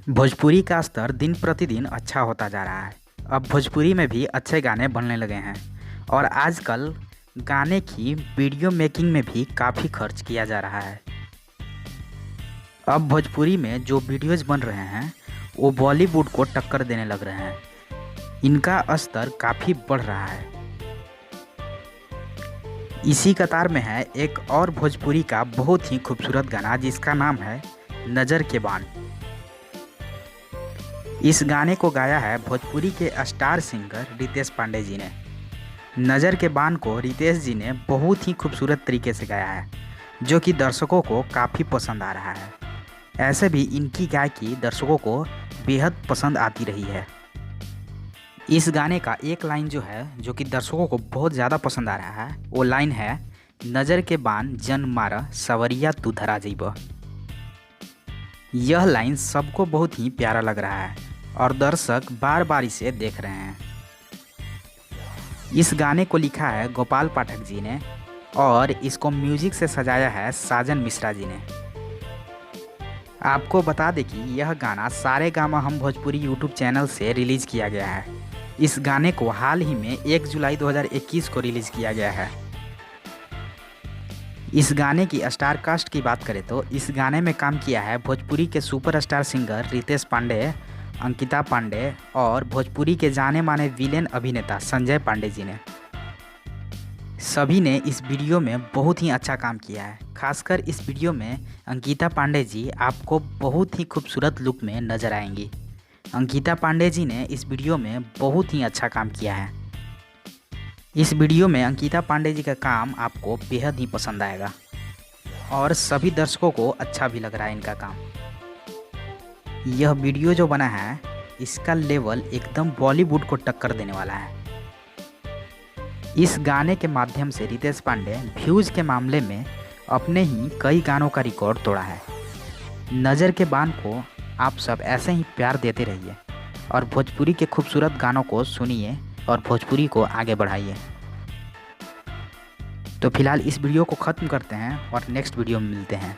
भोजपुरी का स्तर दिन प्रतिदिन अच्छा होता जा रहा है। अब भोजपुरी में भी अच्छे गाने बनने लगे हैं और आजकल गाने की वीडियो मेकिंग में भी काफ़ी खर्च किया जा रहा है। अब भोजपुरी में जो वीडियोज़ बन रहे हैं वो बॉलीवुड को टक्कर देने लग रहे हैं। इनका स्तर काफ़ी बढ़ रहा है। इसी कतार में है एक और भोजपुरी का बहुत ही खूबसूरत गाना जिसका नाम है नज़र के बान। इस गाने को गाया है भोजपुरी के स्टार सिंगर रितेश पांडे जी ने। नज़र के बान को रितेश जी ने बहुत ही खूबसूरत तरीके से गाया है जो कि दर्शकों को काफ़ी पसंद आ रहा है। ऐसे भी इनकी गायकी दर्शकों को बेहद पसंद आती रही है। इस गाने का एक लाइन जो है जो कि दर्शकों को बहुत ज़्यादा पसंद आ रहा है वो लाइन है, नज़र के बान जन मारा सवरिया तू धरा जइब। यह लाइन सबको बहुत ही प्यारा लग रहा है और दर्शक बार बार इसे देख रहे हैं। इस गाने को लिखा है गोपाल पाठक जी ने और इसको म्यूजिक से सजाया है साजन मिश्रा जी ने। आपको बता दें कि यह गाना सारे गामा हम भोजपुरी यूट्यूब चैनल से रिलीज़ किया गया है। इस गाने को हाल ही में 1 जुलाई 2021 को रिलीज़ किया गया है। इस गाने की स्टार कास्ट की बात करें तो इस गाने में काम किया है भोजपुरी के सुपरस्टार सिंगर रितेश पांडे, अंकिता पांडे और भोजपुरी के जाने माने विलेन अभिनेता संजय पांडे जी ने। सभी ने इस वीडियो में बहुत ही अच्छा काम किया है। खासकर इस वीडियो में अंकिता पांडे जी आपको बहुत ही खूबसूरत लुक में नजर आएंगी। अंकिता पांडे जी ने इस वीडियो में बहुत ही अच्छा काम किया है। इस वीडियो में अंकिता पांडे जी का काम आपको बेहद ही पसंद आएगा और सभी दर्शकों को अच्छा भी लग रहा है इनका काम। यह वीडियो जो बना है इसका लेवल एकदम बॉलीवुड को टक्कर देने वाला है। इस गाने के माध्यम से रितेश पांडे व्यूज़ के मामले में अपने ही कई गानों का रिकॉर्ड तोड़ा है। नज़र के बान को आप सब ऐसे ही प्यार देते रहिए और भोजपुरी के खूबसूरत गानों को सुनिए और भोजपुरी को आगे बढ़ाइए। तो फिलहाल इस वीडियो को ख़त्म करते हैं और नेक्स्ट वीडियो में मिलते हैं।